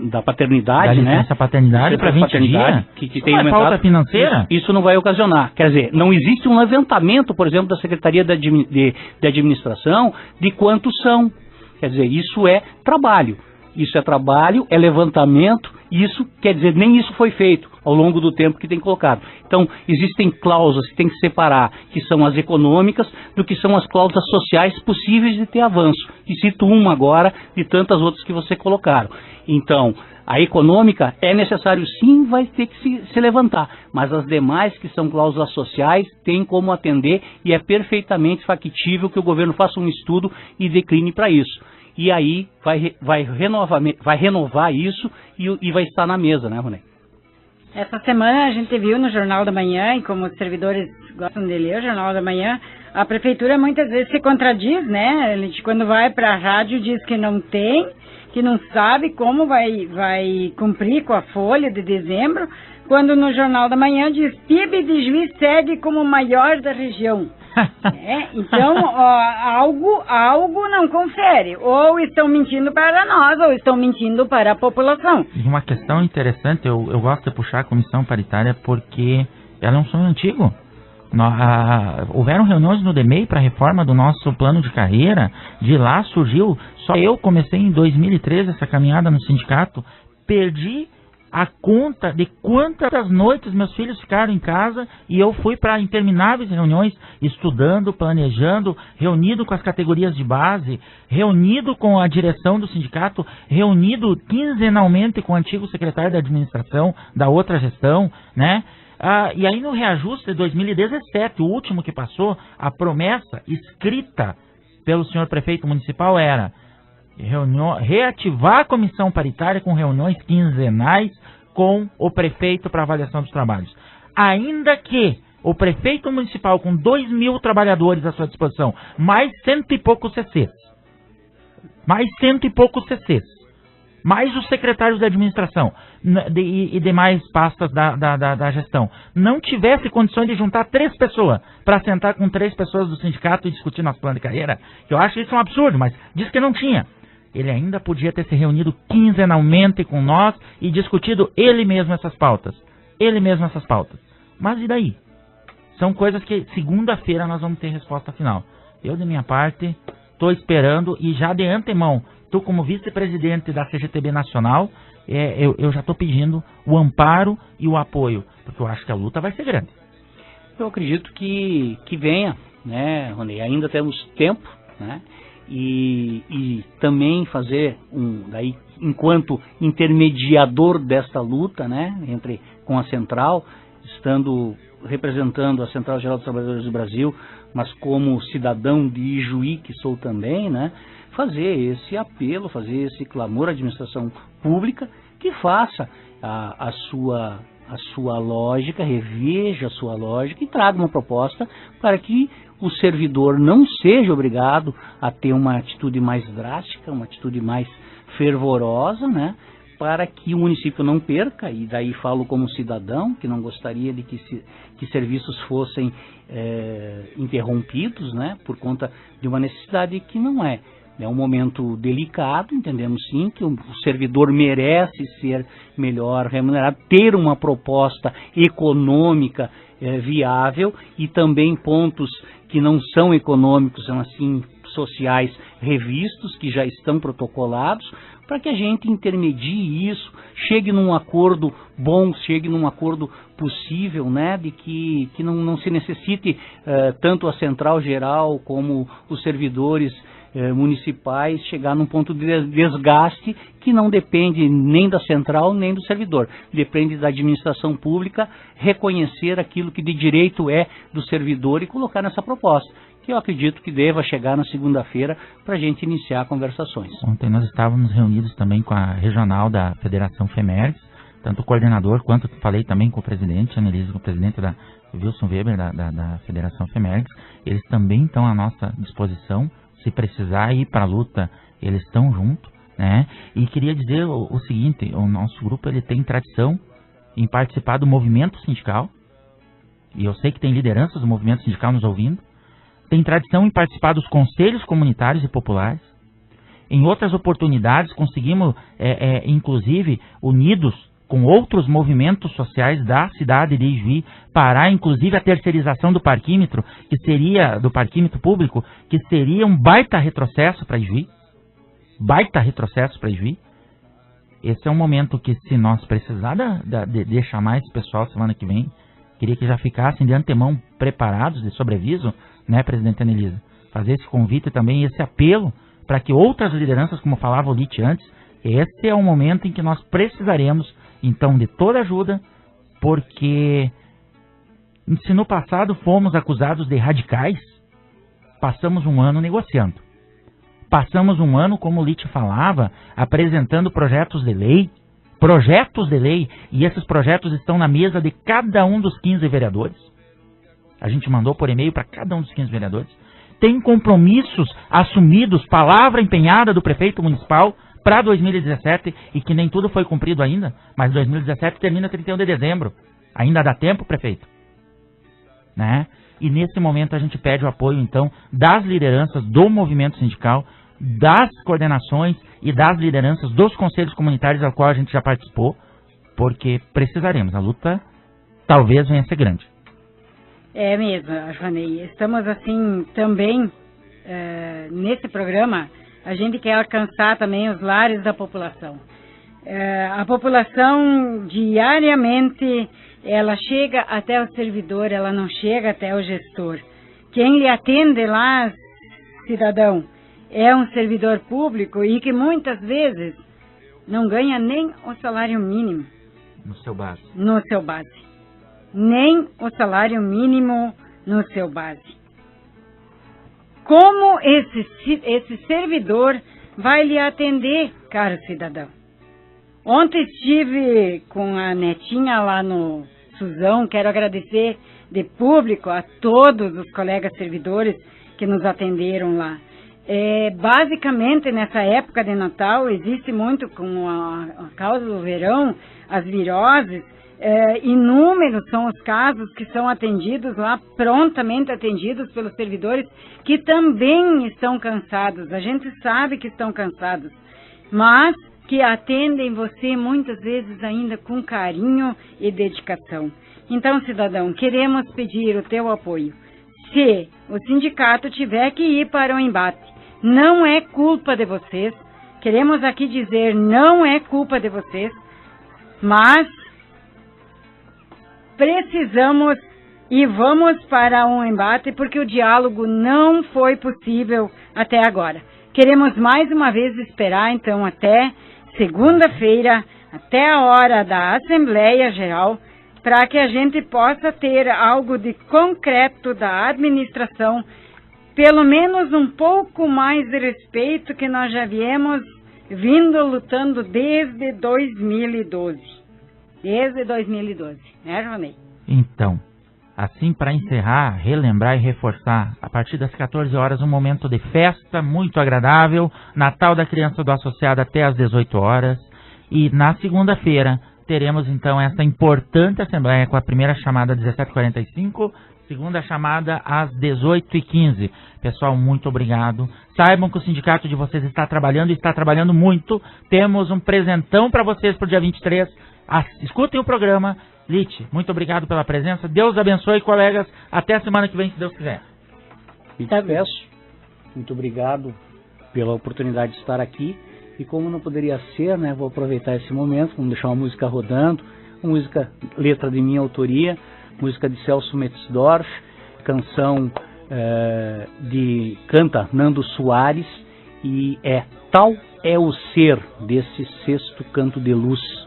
da paternidade, né? Essa paternidade para 20 dias? Que tem aumentado. Falta financeira? Isso não vai ocasionar. Quer dizer, não existe um levantamento, por exemplo, da Secretaria de Administração de quantos são. Quer dizer, isso é trabalho. Isso é trabalho, é levantamento, isso quer dizer, nem isso foi feito ao longo do tempo que tem colocado. Então, existem cláusulas que tem que separar, que são as econômicas, do que são as cláusulas sociais possíveis de ter avanço. E cito uma agora, de tantas outras que você colocaram. Então, a econômica é necessário sim, vai ter que se levantar, mas as demais que são cláusulas sociais tem como atender e é perfeitamente factível que o governo faça um estudo e decline para isso. E aí vai renovar isso e vai estar na mesa, né, Ronei? Essa semana a gente viu no Jornal da Manhã, e como os servidores gostam de ler o Jornal da Manhã, a prefeitura muitas vezes se contradiz, né? A gente, quando vai para a rádio, diz que não tem, que não sabe como vai cumprir com a folha de dezembro, quando no Jornal da Manhã diz PIB de Juiz segue como o maior da região. Então, algo não confere. Ou estão mentindo para nós, ou estão mentindo para a população. E uma questão interessante, eu gosto de puxar a comissão paritária porque ela é um sonho antigo. Houveram reuniões no DEMEI para a reforma do nosso plano de carreira. De lá surgiu, só eu comecei em 2013 essa caminhada no sindicato, perdi a conta de quantas noites meus filhos ficaram em casa e eu fui para intermináveis reuniões, estudando, planejando, reunido com as categorias de base, reunido com a direção do sindicato, reunido quinzenalmente com o antigo secretário da administração da outra gestão, né? E aí no reajuste de 2017, o último que passou, a promessa escrita pelo senhor prefeito municipal era: reativar a comissão paritária com reuniões quinzenais com o prefeito para avaliação dos trabalhos. Ainda que o prefeito municipal, com 2.000 trabalhadores à sua disposição, mais 100 e poucos CCs, mais os secretários de administração e demais pastas da gestão, não tivesse condições de juntar 3 pessoas para sentar com 3 pessoas do sindicato e discutir nosso plano de carreira, que eu acho isso um absurdo, mas diz que não tinha. Ele ainda podia ter se reunido quinzenalmente com nós e discutido ele mesmo essas pautas. Mas e daí? São coisas que segunda-feira nós vamos ter resposta final. Eu, de minha parte, estou esperando e já de antemão, tu como vice-presidente da CGTB Nacional, eu já estou pedindo o amparo e o apoio, porque eu acho que a luta vai ser grande. Eu acredito que venha, né, Rony? Ainda temos tempo, né? E também fazer daí, enquanto intermediador desta luta, né, com a Central, representando a Central Geral dos Trabalhadores do Brasil, mas como cidadão de Ijuí, que sou também, né, fazer esse apelo, fazer esse clamor à administração pública, que faça a sua lógica, reveja a sua lógica e traga uma proposta para que o servidor não seja obrigado a ter uma atitude mais drástica, uma atitude mais fervorosa, né, para que o município não perca, e daí falo como cidadão, que não gostaria de que serviços fossem interrompidos, né, por conta de uma necessidade que não é. É um momento delicado, entendemos sim que o servidor merece ser melhor remunerado, ter uma proposta econômica viável e também pontos que não são econômicos, são assim sociais revistos, que já estão protocolados, para que a gente intermedie isso, chegue num acordo bom, chegue num acordo possível, né, de que não se necessite tanto a Central Geral como os servidores municipais chegar num ponto de desgaste que não depende nem da central nem do servidor, depende da administração pública reconhecer aquilo que de direito é do servidor e colocar nessa proposta, que eu acredito que deva chegar na segunda-feira para a gente iniciar conversações. Ontem nós estávamos reunidos também com a regional da Federação FEMERGS, tanto o coordenador quanto falei também com o presidente, Annelise, com o presidente da Wilson Weber da Federação FEMERGS. Eles também estão à nossa disposição. Se precisar ir para a luta, eles estão juntos, né? E queria dizer o seguinte, o nosso grupo ele tem tradição em participar do movimento sindical, e eu sei que tem lideranças do movimento sindical nos ouvindo, tem tradição em participar dos conselhos comunitários e populares. Em outras oportunidades conseguimos, inclusive, unidos com outros movimentos sociais da cidade de Ijuí, parar inclusive a terceirização do parquímetro, do parquímetro público, que seria um baita retrocesso para Ijuí. Esse é um momento que, se nós precisar de chamar esse pessoal semana que vem, queria que já ficassem de antemão preparados, de sobreaviso, né, presidente Annelise? Fazer esse convite também, esse apelo, para que outras lideranças, como falava o Lite antes, esse é o momento em que nós precisaremos então de toda ajuda, porque se no passado fomos acusados de radicais, passamos um ano negociando. Passamos um ano, como o Lite falava, apresentando projetos de lei, e esses projetos estão na mesa de cada um dos 15 vereadores. A gente mandou por e-mail para cada um dos 15 vereadores. Tem compromissos assumidos, palavra empenhada do prefeito municipal, para 2017, e que nem tudo foi cumprido ainda, mas 2017 termina 31 de dezembro. Ainda dá tempo, prefeito? Né? E nesse momento a gente pede o apoio, então, das lideranças do movimento sindical, das coordenações e das lideranças dos conselhos comunitários ao qual a gente já participou, porque precisaremos. A luta talvez venha a ser grande. É mesmo, Joanei. Estamos, assim, também, nesse programa, a gente quer alcançar também os lares da população. A população, diariamente, ela chega até o servidor, ela não chega até o gestor. Quem lhe atende lá, cidadão, é um servidor público e que muitas vezes não ganha nem o salário mínimo. No seu base. Nem o salário mínimo no seu base. Como esse servidor vai lhe atender, caro cidadão. Ontem estive com a netinha lá no Suzão. Quero agradecer de público a todos os colegas servidores que nos atenderam lá. Basicamente, nessa época de Natal, existe muito, com a causa do verão, as viroses. Inúmeros são os casos que são atendidos lá, prontamente atendidos pelos servidores, que também estão cansados. A gente sabe que estão cansados, mas que atendem você muitas vezes ainda com carinho e dedicação. Então, cidadão, queremos pedir o teu apoio. Se o sindicato tiver que ir para o embate, não é culpa de vocês. Queremos aqui dizer, não é culpa de vocês, mas precisamos e vamos para um embate porque o diálogo não foi possível até agora. Queremos mais uma vez esperar, então, até segunda-feira, até a hora da Assembleia Geral, para que a gente possa ter algo de concreto da administração, pelo menos um pouco mais de respeito que nós já viemos vindo lutando desde 2012. Desde 2012, né, Ronei? Então, assim, para encerrar, relembrar e reforçar, a partir das 14 horas, um momento de festa muito agradável, Natal da Criança do Associado até às 18 horas, e na segunda-feira teremos então essa importante assembleia com a primeira chamada às 17h45, segunda chamada às 18h15. Pessoal, muito obrigado. Saibam que o sindicato de vocês está trabalhando e está trabalhando muito. Temos um presentão para vocês para o dia 23. Escutem o programa. Lite, muito obrigado pela presença. Deus abençoe, colegas. Até a semana que vem, se Deus quiser. Me despeço. Muito obrigado pela oportunidade de estar aqui. E como não poderia ser, né, vou aproveitar esse momento, vamos deixar uma música rodando, uma música, letra de minha autoria, música de Celso Metzdorf, canção canta Nando Soares, e Tal é o Ser, desse Sexto Canto de Luz.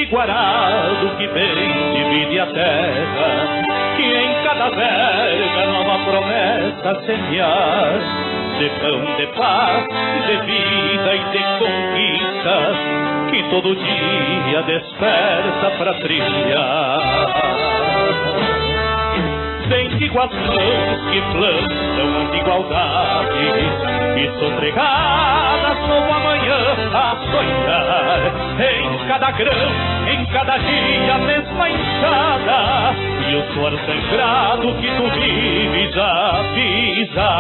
Guarado que vem divide a terra, que em cada verga nova promessa semear, de pão, de paz, de vida e de conquistas, que todo dia desperta pra trilhar. Vem de igualdades que plantam antigualdade e sossegadas novo amanhã a sonhar. Em cada grão, em cada dia a mesma enxada e o suor sangrado que tu vives a pisar.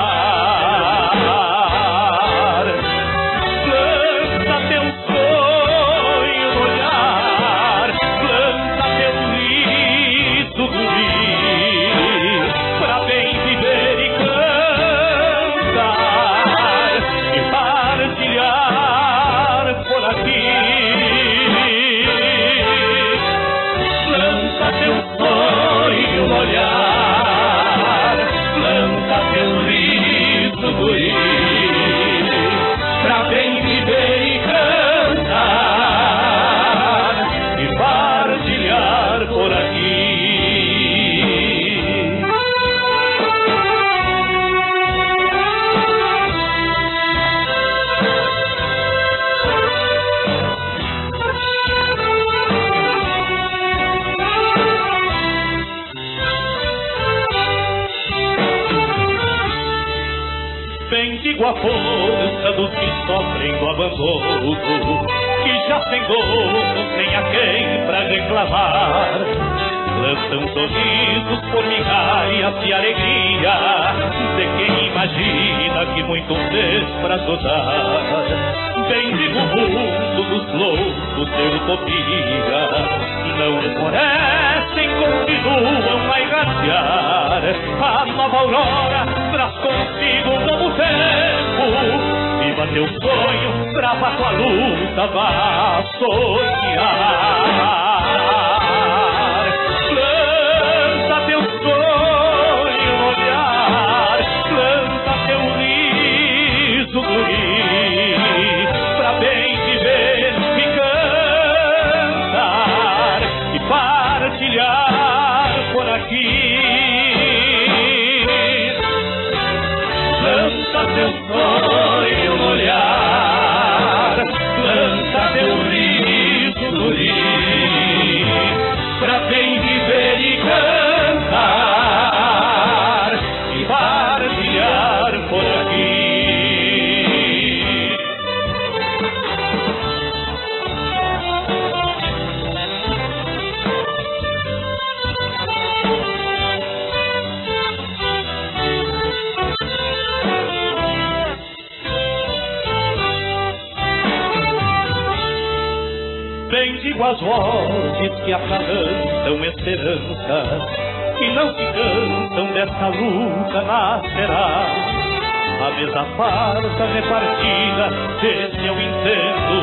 Planta teu sonho no olhar, planta teu liso guri, pra bem viver e cantar e partilhar por aqui. Planta teu sonho no olhar, planta teu liso guri, pra bem viver e cantar e partilhar por aqui. Bendigo a força dos que sofrem do abandono, que já sem dono tem a quem pra reclamar. Plantam sorrisos por migalhas e alegria de quem imagina que muito fez pra gozar. Bendigo o mundo dos loucos de utopia, não esmorecem, continuam a irradiar. A nova aurora traz consigo um novo tempo, viva Planta teu sonho, trava tua luta, vá sonhar. Planta teu sonho no olhar, planta teu riso, guri, pra bem viver e cantar e partilhar por aqui. Planta teu sonho no olhar, planta teu riso, guri, pra bem viver e cantar e partilhar por aqui. Bendigo as vozes que acalantam esperança, que não se cansam dessa luta nascerá. A mesa farta repartida, desse eu entendo,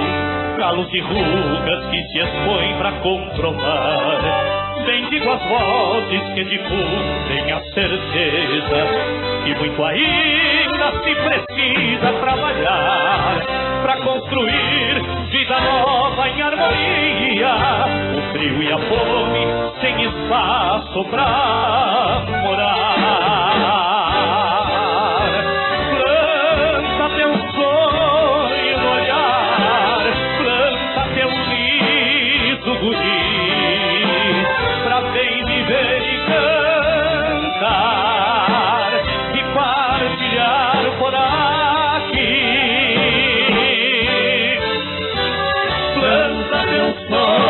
galos e rugas que se expõem pra comprovar. Bendigo as vozes que difundem a certeza que muito ainda se precisa trabalhar pra construir vida nova em harmonia. O frio e a fome sem espaço pra morar. Planta teu sonho no olhar, planta teu riso, guri, pra bem viver e cantar e partilhar por aqui. Planta teu sonho